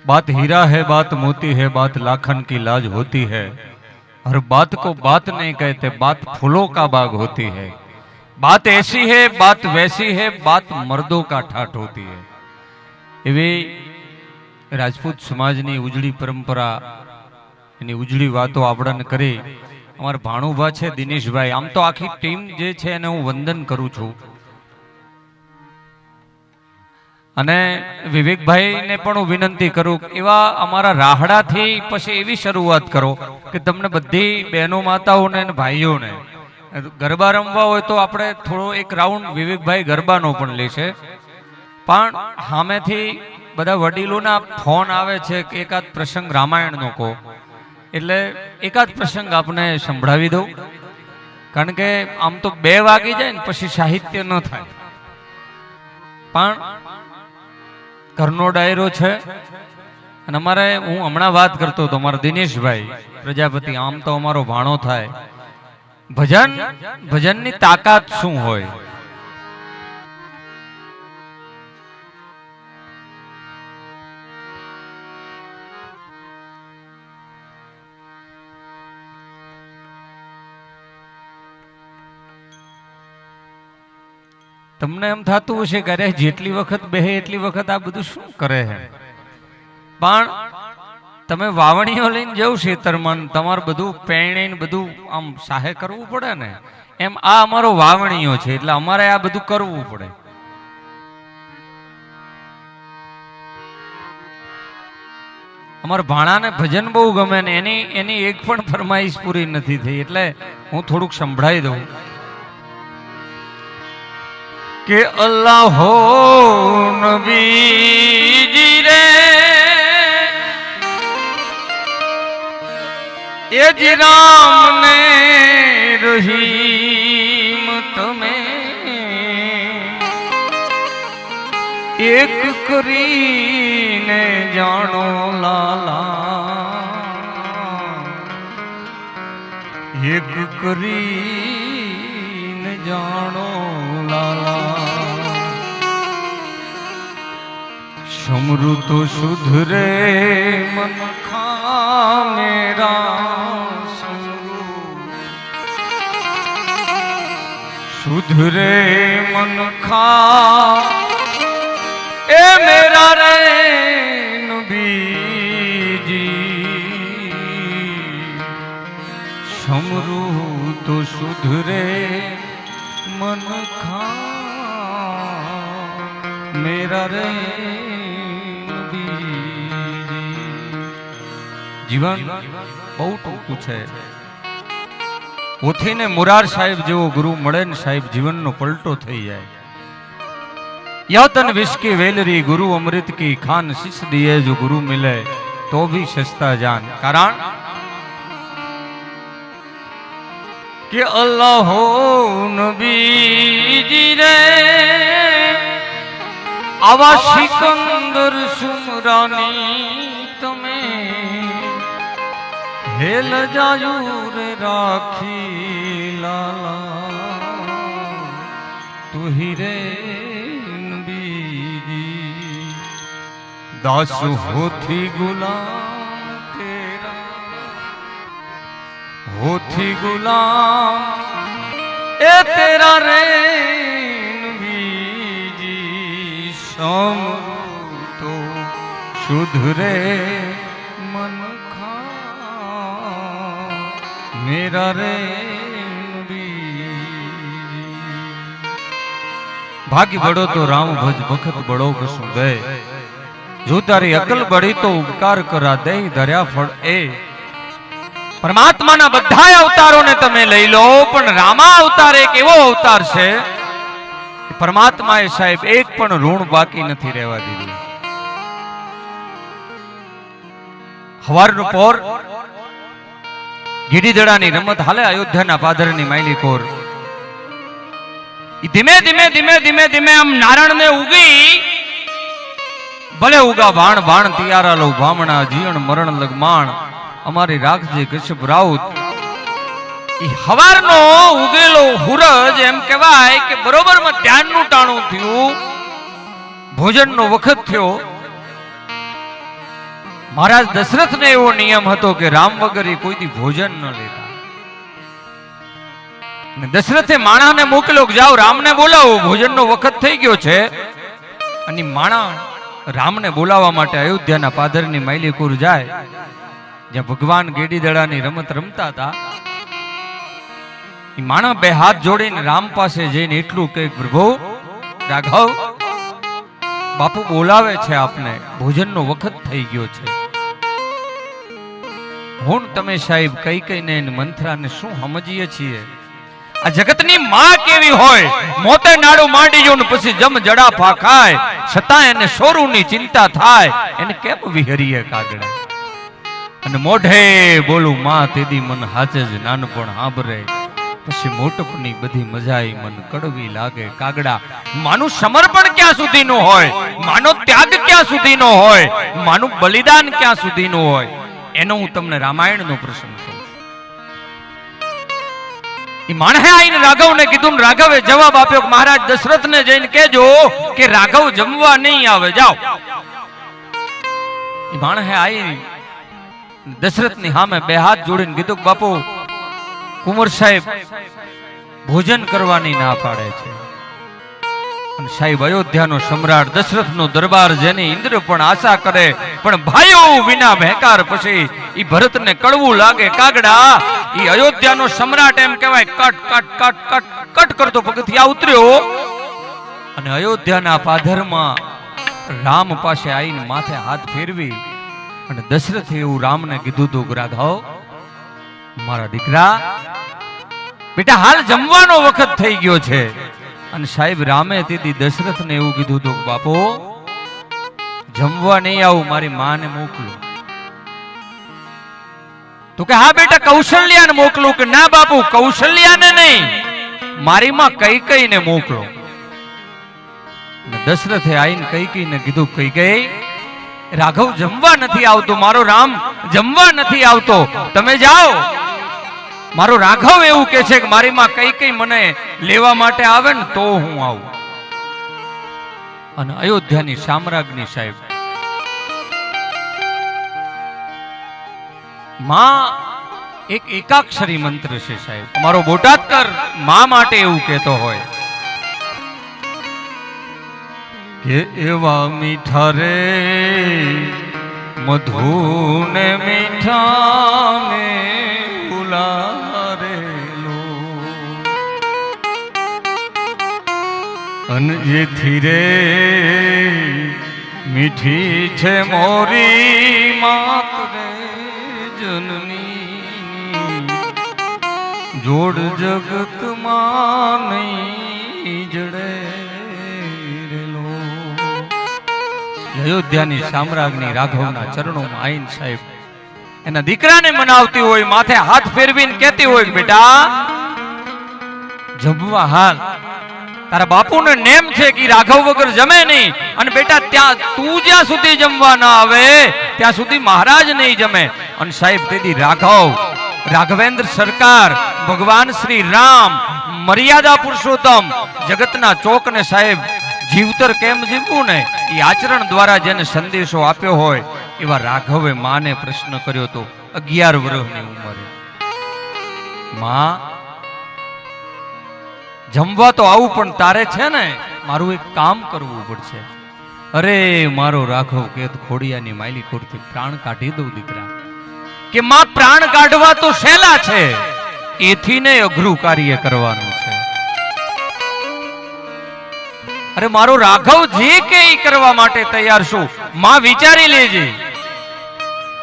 बात हीरा है, बात मोती है, बात लाखन की लाज होती है, और बात को बात नहीं कहते, बात फूलों का बाग होती है। बात ऐसी है, बात वैसी है, बात मर्दों का ठाठ होती है। एवी राजपूत समाजनी उजड़ी परंपरा एनी उजड़ी वातो आपणे करी अमर भाणुभा छे दिनेशभाई। आम तो आखी टीम जे छे एने हूँ वंदन करूं छूं अने विवेकभाई ने पण हूँ विनंती करूं एवा अमारा राहड़ा थी पछी एवी शरूआत करो कि तमने बधी बहनों माताओने ने भाईओने गरबा रमवा होय तो आपणे थोड़ो एक राउंड विवेकभाई गरबानो पण लेशे, पण सामेथी बधा वडीलोना फोन आवे छे कि एकाद प्रसंग रामायणनो को, એટલે એકાદ પ્રસંગ આપને સંભળાવી દઉં, કારણ કે આમ તો 2 વાગી જાય ને પછી સાહિત્ય ન થાય, પણ ઘરનો ડાયરો છે અને અમારે હું હમણાં વાત કરતો હતો મારા દિનેશભાઈ પ્રજાપતિ, આમ તો અમારો ભાણો થાય, ભજનની તાકાત શું હોય। તમને એમ થતું હશે કે અરે જેટલી વખત બેહે એટલી વખત આ બધું શું કરે છે, પણ તમે વાવણીઓ લઈને જાવ ખેતરમાં તમારે બધું પેણીને બધું આમ સાહે કરવું પડે ને, એમ આ અમારો વાવણીઓ છે એટલે અમારે આ બધું કરવું પડે। અમારા ભાણાને ભજન બહુ ગમે ને એની એક પણ ફરમાઈશ પૂરી નથી થઈ, એટલે હું થોડુંક સંભળાવી દઉં કે અલ્લાહ હો નબીજી રે એ જ રામ ને રહીમ તમે એક કરીને જાણો લાલા, એક કરીને જાણો લાલા। समृत सुधरे मन खा मेरा सुधरे मन खा ए मेरा रे नबीजी, समृत सुधरे मन खा मेरा रे। जीवन बहुत टूंकું છે, ઓથીને મુરાર સાહેબ જેવો ગુરુ મળે ને સાહેબ જીવનનો પલટો થઈ જાય। યતન વિસ્કી વેલરી ગુરુ અમૃત की खान शिष दिए जो गुरु मिले तो भी सस्ता जान। कारण कि अल्लाह हो नबीजी रे आवा सिकंदर सुमरानी तमे हेल जायू रे राखी लाला तू ही रे नबीजी। दास होथी गुलाम तेरा होथी गुलाम ए तेरा रे नबीजी, समृतो सुधरे मन मेरा रे भाग्य बड़ो तो राम भज भखत बड़ो कसु दे, जो तारी अकल बड़ी तो उपकार करा दे धर्या फल ए। परमात्मा ना बधाय अवतारों ने तमे लई लो, पण रामा अवतार एक एवो अवतार छे परमात्मा ए साहेब एक पण ऋण बाकी नहीं रहवा दीधुं। हवारनो पोर ગીડીદડાની રમત હાલે અયોધ્યાના પાદરની માયલી કોર, ધીમે ધીમે ધીમે ધીમે ધીમે આમ નારણને ઉગી ભલે ઉગા બાણ બાણ તિયારા લો ભામણા જીવન મરણ લગમાણ અમારી રાખજે કશ્યપ રાઉત। ઈ હવારનો ઉગેલો હુરજ એમ કહેવાય કે બરોબર માં ધ્યાનનું ટાણું થયું, ભોજનનો વખત થયો મહારાજ દશરથને એવો નિયમ હતો કે રામ વગર એ કોઈથી ભોજન ન લેતા. અને દશરથે માણાને મોકલ્યો કે જાઓ રામને બોલાવો, ભોજનનો વખત થઈ ગયો છે. અને માણા રામને બોલાવવા માટે અયોધ્યાના પાદરની માયલીકુર જાય, જ્યાં ભગવાન ગેડી દડાની રમત રમતા હતા. એ માણા બે હાથ જોડીને રામ પાસે જઈને એટલું કે પ્રભુ રાઘવ, બાપુ બોલાવે છે આપને, ભોજનનો વખત થઈ ગયો છે. હું તમે સાહેબ કઈ કઈને મંથરાને શું સમજીએ છીએ? આ જગતની માં કેવી હોય, મોતે નાડું માંડી જો ને પછી જમ જડાફા ખાય, છતાં એને સોરુની ચિંતા થાય, એને કેમ વિહરીએ કાગડા? અને મોઢે બોલું માં તેદી મન હાચે જ નાનપણ હાંભરે, પછી મોટપની બધી મજાઈ મન કડવી લાગે કાગડા. માનું સમર્પણ ક્યાં સુધીનું હોય, માનો ત્યાગ ક્યાં સુધીનો હોય, માનું બલિદાન ક્યાં સુધીનું હોય, એનો હું તમને રામાયણનો પ્રસંગ કહું. એ માણસે આઈને રાઘવને કીધું, રાઘવે જવાબ આપ્યો કે મહારાજ દશરથને જઈને કહેજો કે રાઘવ જમવા નહીં આવે, જાઓ. એ માણસે આઈ દશરથની સામે બે હાથ જોડીને કીધું કે બાપુ કુંવર સાહેબ ભોજન કરવાની ના પાડે છે. અને સાહેબ અયોધ્યાનો સમ્રાટ દશરથનો દરબાર જેની ઇન્દ્ર પણ આશા કરે, પણ ભાઈઓ વિના ભેકાર પછી ઈ ભરતને કડવું લાગે કાગડા. ઈ અયોધ્યાનો સમ્રાટ એમ કહેવાય cut cut cut cut cut કરતો પગથિયા ઉતર્યો અને અયોધ્યાના પાધરમાં રામ પાસે આવીને માથે હાથ ફેરવી અને દશરથે એવું રામને કીધું હતું કે રાઘવ મારા દીકરા, બેટા હાલ જમવાનો વખત થઈ ગયો છે. અને સાહેબ રામે તેથી દશરથને એવું કીધું હતું બાપુ જમવા નહીં આવું, મારી માને મોકલું. તો કે હા બેટા કૌશલ્યાને મોકલું. કે ના બાપુ કૌશલ્યાને નહીં, મારી માં કૈકેયીને મોકલો. દશરથે આઈને કૈકેયીને કીધું કૈકેયી રાઘવ જમવા નથી આવતો, મારો રામ જમવા નથી આવતો, તમે જાઓ. મારો રાઘવ એવું કે છે કે મારી માં કૈકેયી મને લેવા માટે આવે ને તો હું આવું. અને અયોધ્યાની સામ્રાજ્ઞી સાહેબ માં એક એકાક્ષરી મંત્ર છે સાહેબ. અમારો બોટાદકર માં માટે એવું કહેતો હોય કે એવા મીઠા રે મધુને મીઠાને ઉલારેલો, અન જેથી રે મીઠી છે મોરી માત રે જનની, જોડ જગત માં નહીં જડે. અયોધ્યાની સામ્રાજ્ઞી રાઘવના ચરણોમાં આઈન સાહેબ એના દીકરાને મનાવતી હોય, માથે હાથ ફેરવીને કહેતી હોય બેટા જમવા હાલ, તારા બાપુને નેમ છે કે રાઘવ વગર જમે નહીં. અને બેટા ત્યાં તું જ્યાં સુધી જમવા ના આવે ત્યાં સુધી મહારાજ નહીં જમે. અને સાહેબ તેથી રાઘવેન્દ્ર સરકાર ભગવાન શ્રી રામ મર્યાદા પુરુષોત્તમ જગતના ચોક ને સાહેબ જીવતર કેમ જીવવું ને એ આચરણ દ્વારા જેને સંદેશો આપ્યો હોય એવા રાઘવે માને પ્રશ્ન કર્યો હતો 11 વર્ષની ઉંમરે. માં જમવા તો આવું પણ તારે છે ને મારું એક કામ કરવું પડશે. અરે મારો રાઘવ કે ખોડિયાની માયલી કોરથી પ્રાણ કાઢી દઉં દીકરા. કે માં પ્રાણ કાઢવા તો સહેલા છે, એથી ને અઘરું કાર્ય કરવાનું છે. અરે મારો રાઘવ જે કે કરવા માટે તૈયાર છું, માં વિચારી લેજે.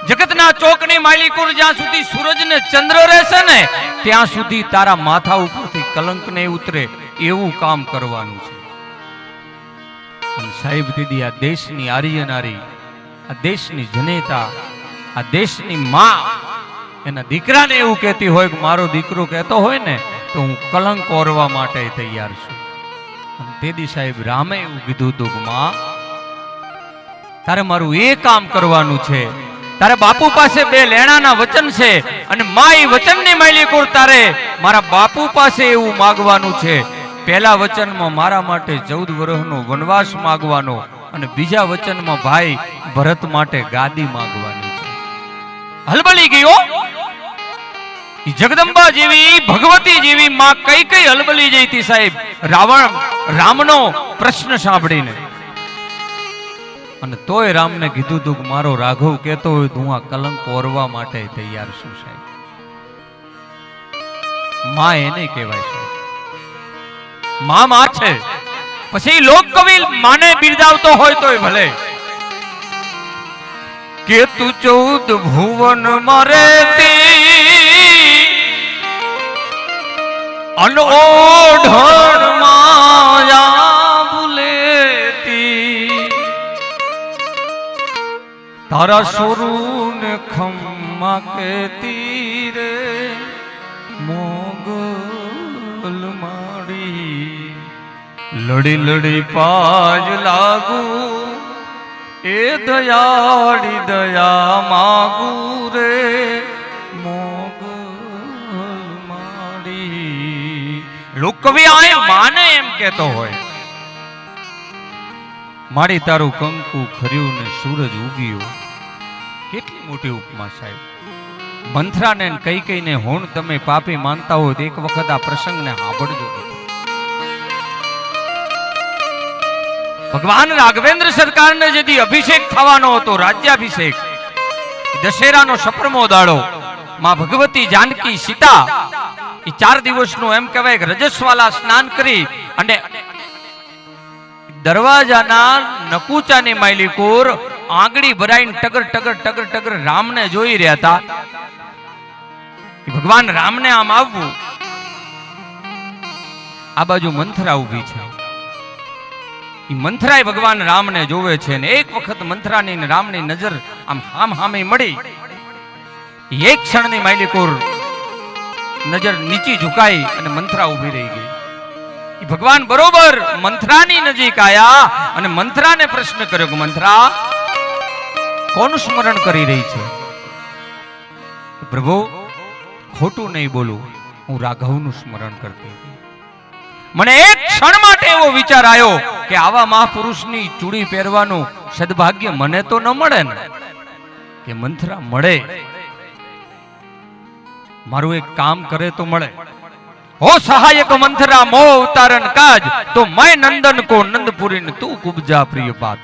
જગતના ચોકની માલિકુર જ્યાં સુધી સૂરજ ને ચંદ્ર રહેશે ને ત્યાં સુધી તારા માથા ઉપરથી કલંક નહીં ઉતરે એવું કામ કરવાનું છે. અને સાહેબ દીદી આ દેશની આર્ય નારી, આ દેશની જનેતા, આ દેશની માં એના દીકરાને એવું કહેતી હોય કે મારો દીકરો કહેતો હોય ને તો હું કલંક ઓરવા માટે તૈયાર છું. તેદી સાહેબ રામે એવું કીધું હતું કે માં તારે મારું એ કામ કરવાનું છે. તારે બાપુ પાસે 2 લેણાના વચન છે અને માં એ વચનની માલિકોર તારે મારા બાપુ પાસે એવું માંગવાનું છે. પહેલા વચનમાં મારા માટે 14 વર્ષનો વનવાસ માંગવાનો અને બીજા વચનમાં ભાઈ ભરત માટે ગાદી માંગવાની. હલબલી ગયો. જગદંબા જેવી ભગવતી જેવી માં કઈ કઈ હલબલી જઈ હતી સાહેબ રામનો પ્રશ્ન સાંભળીને. અને તોય રામને કીધું તું કે મારો રાઘવ કહેતો હોય તો હું આ કલંક ઓરવા માટે તૈયાર છું સાહેબ. માં એને કહેવાય છે, માં છે. પછી લોક કવિ માને બિરદાવતો હોય તોય ભલે કે તું 14 ભુવન મારે અનઓઢણ માયા ભૂલેતી તારા સોરું ને ખમ્મા કેતી રે મોગલ માડી લડી લડી પાજ લાગુ એ દયાળી દયા માગુ રે મોગલ માડી. લોકકવિ આ માને એમ કહેતો હોય મારી તારું કંકુ ખર્યું ને સૂરજ ઉગ્યો. કેટલી મોટી ઉપમા સાહેબ. મંથરાને કઈ કઈને હોણ તમે પાપી માનતા હોય તો એક વખત આ પ્રસંગને સાંભળજો. ભગવાન રાઘવેન્દ્ર સરકારને જેથી અભિષેક થવાનો હતો, રાજ્યાભિષેક, દશેરાનો સપ્રમો દાડો, માં ભગવતી જાનકી સીતા એ 4 દિવસનું એમ કહેવાય કે રજસ્વાલા સ્નાન કરી અને દરવાજાના નકુચાની માયલીકોર આંગળી ભરાઈને ટગર ટગર ટગર ટગર રામને જોઈ રહ્યા હતા. ભગવાન રામને આમ આવવું, આ બાજુ મંથરા ઊભી છે. મંથરાય ભગવાન રામને જોવે છે ને એક વખત મંથરાની ને રામની નજર આમ હામે મળી. એક ક્ષણની માયલીકોર નજર નીચી ઝુકાઈ અને મંથરા ઊભી રહી ગઈ. ભગવાન બરોબર મંથરાની નજીક આયા અને મંથરાને પ્રશ્ન કર્યો કે મંથરા કોનું સ્મરણ કરી રહી છે? પ્રભુ ખોટું નહીં બોલું, હું રાઘવનું સ્મરણ કરતી. મને એક ક્ષણ માટે એવો વિચાર આવ્યો કે આવા મહાપુરુષની ચૂડી પહેરવાનું સદભાગ્ય મને તો ન મળે ને. કે મંથરા મળે, મારું એક કામ કરે તો મળે. હો સહાયક મંથરા મોહ ઉતારણ કાજ તો मैं नंदन को नंदपुरी ने तू कुबजा प्रिय बात.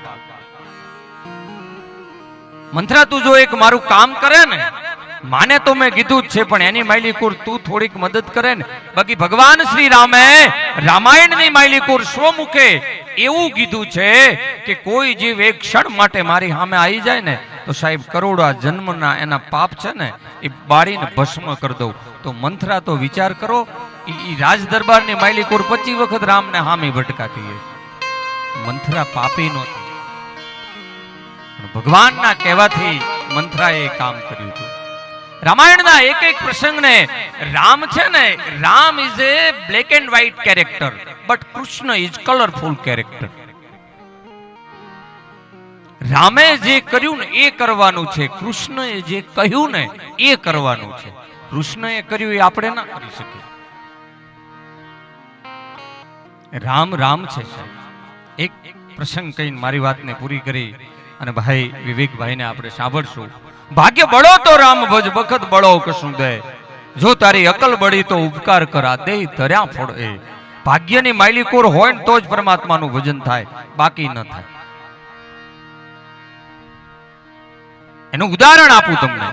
મંથરા તું જો એક મારું કામ કરે ને, માને તો મેં કીધું જ છે પણ એની માયલીકુર તું થોડીક મદદ કરે ને. બાકી ભગવાન શ્રી રામે રામાયણની માયલીકુર સ્વમુખે એવું કીધું છે કે કોઈ જીવ એક ક્ષણ માટે મારી સામે આવી જાય ને તો સાહેબ કરોડા જન્મના એના પાપ છે ને એ બાળીને ભસ્મ કરી દઉં. તો મંથરા તો વિચાર કરો, ઈ રાજ દરબારની માયલીકુર 25 વખત રામને હામી ભટકાતી છે. મંથરા પાપી નહોતી, ભગવાનના કહેવાથી મંથરાએ કામ કર્યું હતું. રામાયણના એક એક પ્રસંગને રામ છે ને, Ram is A black and white character but Krishna is colourful character. રામે જે કર્યું ને એ કરવાનું છે, કૃષ્ણએ જે કહ્યું ને એ કરવાનું છે. કૃષ્ણએ કર્યું એ આપણે ના કરી શકીએ. રામ રામ છે. એક પ્રસંગ કહીને મારી વાતને પૂરી કરી અને ભાઈ વિવેકભાઈને આપણે સાંભળશું. ભાગ્ય બળો તો રામ ભજ બખત બળો કશું દે, જો તારી અકલ બળી તો ઉપકાર કરા દે ધર્યા ફળ. એ ભાગ્યની માયલીકોર હોય ને તો જ પરમાત્માનું ભજન થાય, બાકી ન થાય. એનું ઉદાહરણ આપું તમને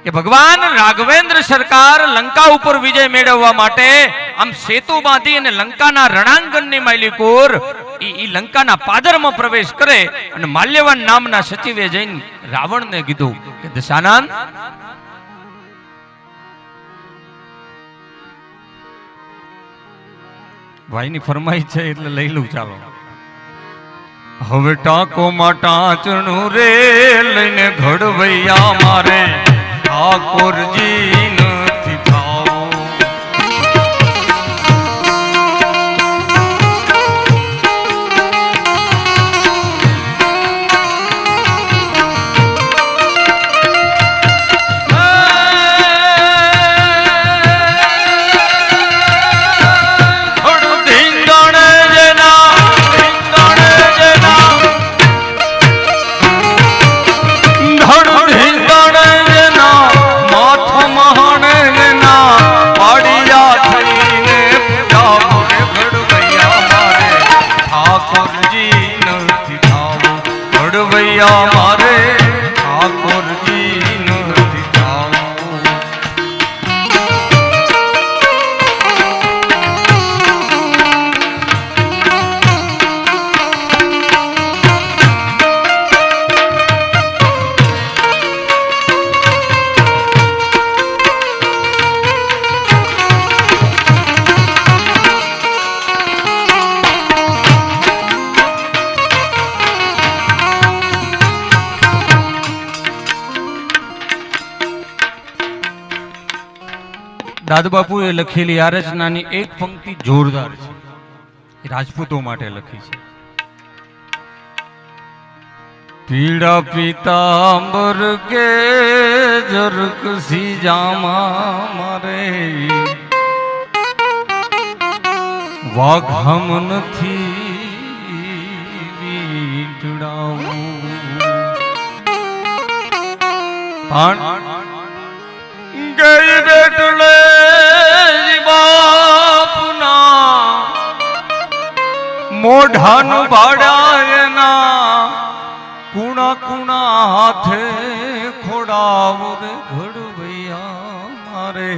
કે ભગવાન રાઘવેન્દ્ર સરકાર લંકા ઉપર વિજય મેળવવા માટે આમ સેતુ બાંધી અને લંકાના રણાંગણની માયલીકોર ઈ લંકાના પાદરમાં પ્રવેશ કરે અને માલ્યવાન નામના સચિવે જઈને રાવણને કીધું કે દશાનંદ ભાઈની ફરમાઈ છે એટલે લઈ લઉં, ચાલો. હવે ટાંકો માં ટાંચણું રે લઈને ઘડવૈયા મારે ઠાકોરજી નથી થાવ. ધડ ધીંગણ જેના દાદબાપુએ લખેલી આ રચનાની એક પંક્તિ જોરદાર છે, એ રાજપૂતો માટે લખી છે. પીડા પીતાંબર કે જરક સી જામા મારે વાઘમ નથી વીંટડાવું. પણ ગઈ રેટલે બાપના મોઢાનું ભાડાયના કુણા કુણા હાથે ખોડાવ રે ઘડવૈયા મારે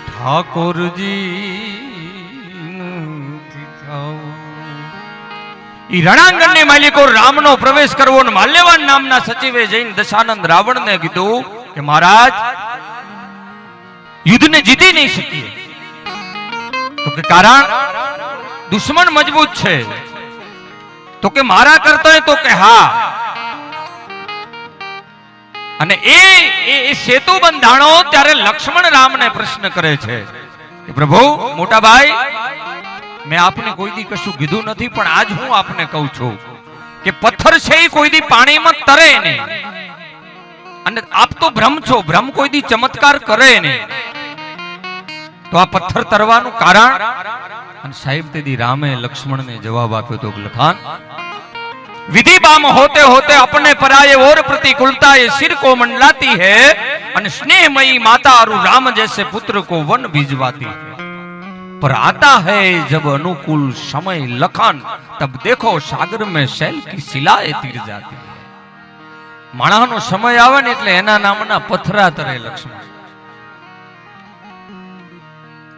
ઠાકોરજી. ઈ રણાંગણની માલિકો રામનો પ્રવેશ કરવો ને માલ્યવાન નામના સચિવે જઈને દશાનંદ રાવણને કીધું કે મહારાજ યુદ્ધને જીતી નહીં શકીએ. તો કે કારણ દુશ્મન મજબૂત છે. તો કે મારા કરતા હોય તો કે હા. અને એ સેતુ બંધાણો ત્યારે લક્ષ્મણ રામને પ્રશ્ન કરે છે કે પ્રભુ મોટા ભાઈ, મેં આપને કોઈ દી કશું કીધું નથી, પણ આજ હું આપને કહું છું કે પથ્થર છે એ કોઈ દી પાણીમાં તરે નહીં. અને આપ તો બ્રહ્મ છો, બ્રહ્મ કોઈ દી ચમત્કાર કરે નહીં. તો આ પથ્થર તરવાનું કારણ? અને સાહેબ તેદી રામે લક્ષ્મણને જવાબ આપ્યો તો લખાન, विधि बाम होते होते अपने पराये और प्रतिकूलता ये सिर को मंडलाती है, और स्नेहमयी माता और राम जैसे पुत्र को वन भिजवाती है. पर आता है जब अनुकूल समय लखन, तब देखो सागर में शैल की शिलाएं तीर जाती है. माणसनो समय आवे ने એટલે એના નામના પથરા તરે લક્ષ્મણ.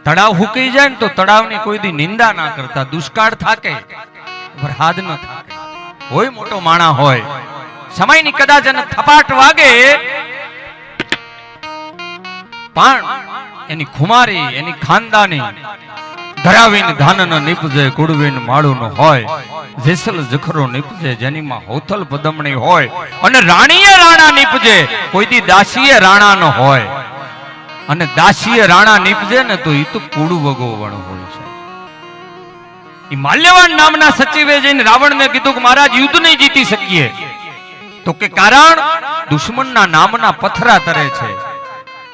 તળાવ હુકી જાય ને તો તળાવની કોઈ દી નિંદા ના કરતા, દુષ્કાળ થાકે વરસાદ ન થાકે, હોય મોટો માણા હોય, સમયની કદાચ એને થપાટ વાગે પણ એની ખુમારી એની ખાનદાની ધરાવીને ધાનન નીપજે, કુડવીન માળુનો હોય, જેસલ જખરો નીપજે, જેનીમાં હોથલ પદમણી હોય, અને રાણીએ રાણા નીપજે, કોઈ દી દાસીએ રાણા ન હોય. અને દાસીએ રાણા નીપજે ને તો ઈ તો કુડવગો વણ હોય છે. ઈ માલ્યવાન નામના સચિવે જઈને રાવણને કીધું કે મહારાજ યુદ્ધ નહીં જીતી શકીએ. તો કે કારણ દુશ્મનના નામના પથરા તરે છે.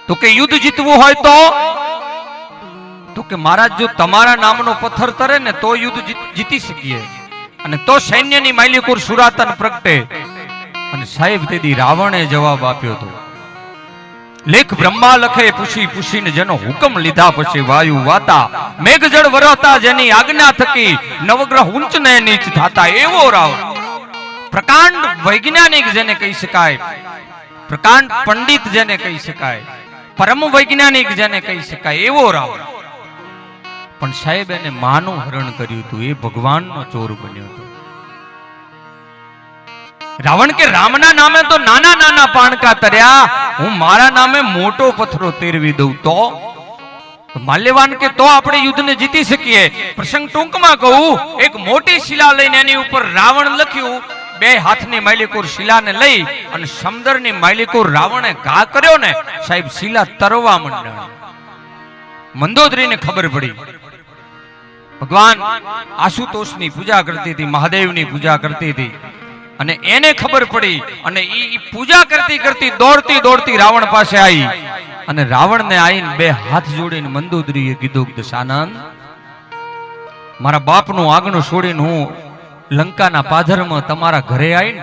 તો કે યુદ્ધ જીતવું હોય તો કે મહારાજ જો તમારા નામનો પથ્થર તરે ને તો યુદ્ધ જીતી શકીએ, અને તો સૈન્યની માલિકુર સુરાતન પ્રગટે. અને સાહેબ તેદી રાવણે જવાબ આપ્યો હતો, લેખ બ્રહ્મા લખે પૂછી પૂછીને જેનો હુકમ લીધા પછી વાયુ વાતા, મેઘજળ વરસતા જેની આજ્ઞા થકી નવગ્રહ ઊંચ ને નીચ થાતા, એવો રાવણ. પ્રકાંડ વૈજ્ઞાનિક જેને કહી શકાય, પ્રકાંડ પંડિત જેને કહી શકાય, પરમ વૈજ્ઞાનિક જેને કહી શકાય, એવો રાવણ. પણ સાહેબ એને માનું હરણ કર્યું હતું, એ ભગવાનનો ચોર બન્યો હતો. રાવણ કે રામના નામે તો નાના નાના પાણકા તર્યા, હું મારા નામે મોટો પથ્થરો તેરવી દઉં તો? માલ્યવાન કે તો આપણે યુદ્ધને જીતી શકીએ. પ્રસંગ ટૂંકમાં કહું, એક મોટી શિલા લઈને એની ઉપર રાવણ લખ્યું, બે હાથની માલિકુર શિલાને લઈ અને સમંદરની માલિકુર રાવણે ઘા કર્યો ને સાહેબ, શિલા તરવા મંડાણી. મંદોદરીને ખબર પડી, ભગવાન આશુતોષની પૂજા કરતી હતી, મહાદેવની પૂજા કરતી હતી, અને એને ખબર પડી, અને ઈ પૂજા કરતી કરતી દોડતી દોડતી રાવણ પાસે આવી, અને રાવણને આવીને બે હાથ જોડીને મંદોદરીએ કીધું, દશાનંદ, મારા બાપનું આંગણું છોડીને હું લંકાના પાધરમાં તમારા ઘરે આવીને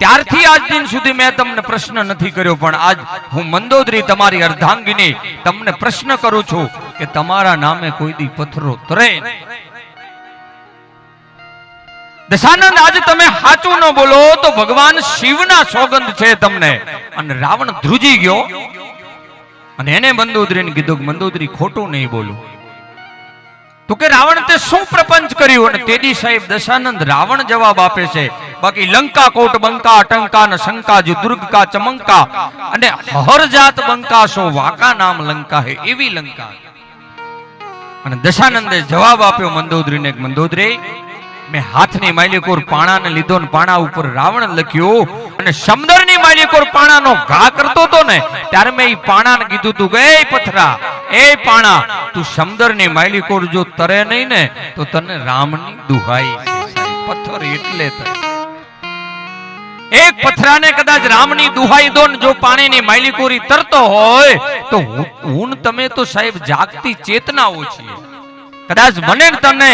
ત્યારથી આજ દિન સુધી મેં તમને પ્રશ્ન નથી કર્યો, પણ આજ હું મંદોદરી તમારી અર્ધાંગીની તમને પ્રશ્ન કરું છું કે તમારા નામે કોઈ દી પથ્થરો તરે? દશાનંદ, આજે તમે સાચું ન બોલો તો ભગવાન શિવના સોગંદ છે તમને. અને રાવણ ધ્રુજી ગયો, અને એને મંદોદરીને કીધું કે મંદોદરી ખોટું નહીં બોલું. તો કે રાવણ તે શું પ્રપંચ કર્યું? અને તેદી સાહેબ દશાનંદ રાવણ જવાબ આપે છે, બાકી લંકા કોટ બંકા ટંકા ન શંકા જો દુર્ગ કા ચમંકા, અને હર જાત બંકા સો વાકા નામ લંકા હે, એવી લંકા. અને દશાનંદે જવાબ આપ્યો મંદોદરીને, મંદોદરી મેં હાથની માલિકોર પાણાને લીધો ને પાણા ઉપર રાવણ લખ્યું અને સમંદરની માલિકોર પાણાનો ઘા કરતો હતો ને ત્યારે મેં એ પાણાને કીધું તું કે એ પથરા એ પાણા તું સમંદરની માલિકોર જો તરે નહીં ને તો તને રામની દુહાઈ છે. પથ્થર એટલે તરે. એક પથરાને કદાચ રામની દુહાઈ દો ને જો પાણીની માલિકોરી તરતો હોય તો હું તમે તો સાહેબ જાગતી ચેતનાઓ છીએ. કદાચ મને તમને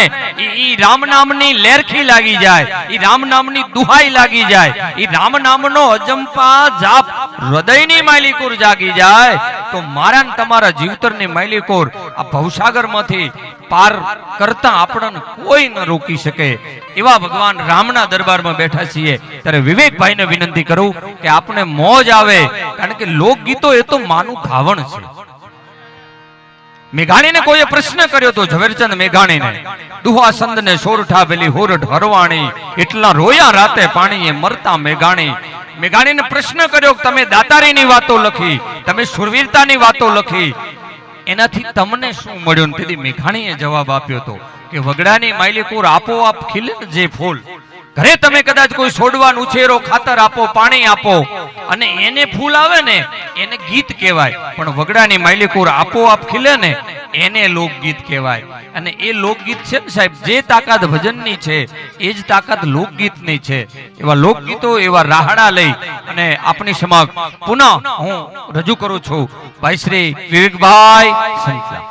ઈ રામ નામની લેરખી લાગી જાય, ઈ રામ નામની દુહાઈ લાગી જાય, ઈ રામ નામનો અજંપા જાપ હૃદયની માલિકોર જાગી જાય તો મારા ને તમારા જીવતરની માલિકોર આ ભવસાગરમાંથી પાર કરતા આપણને કોઈ ન રોકી શકે. એવા ભગવાન રામના દરબારમાં બેઠા છીએ ત્યારે વિવેકભાઈને વિનંતી કરું કે આપણે મોજ આવે, કારણ કે લોકગીતો એ તો માનું ધાવણ છે. મેઘાણીને કોઈએ પ્રશ્ન કર્યો તો ઝવેરચંદ મેઘાણીને, દુહા સંદને સોરઠા વેલી હોરઠ હરવાણી એટલા રોયા રાતે પાણીએ મરતા મેઘાણી. મેઘાણીને પ્રશ્ન કર્યો કે તમે દાતારીની વાતો લખી, તમે શુરવીરતાની વાતો લખી, એનાથી તમને શું મળ્યું? તેથી મેઘાણીએ જવાબ આપ્યો હતો કે વગડાની માલિકોર આપોઆપ ખીલે જે ફૂલ, ઘરે તમે કદાચ કોઈ છોડવાનું ઉછેરો ખાતર આપો, પાણી આપો અને એને ફૂલ આવે ને એને ગીત કહેવાય, પણ વગડાની માલિકોર આપોઆપ ખીલે ને એને લોકગીત કહેવાય. અને એ લોકગીત છે ને સાહેબ, જે તાકાત ભજનની છે એ જ તાકાત લોકગીતની છે. એવા લોકગીતો, એવા રાહડા લઈ અને આપની સમક્ષ પુનઃ હું રજૂ કરું છું ભાઈ શ્રી વિવેકભાઈ સંતલા.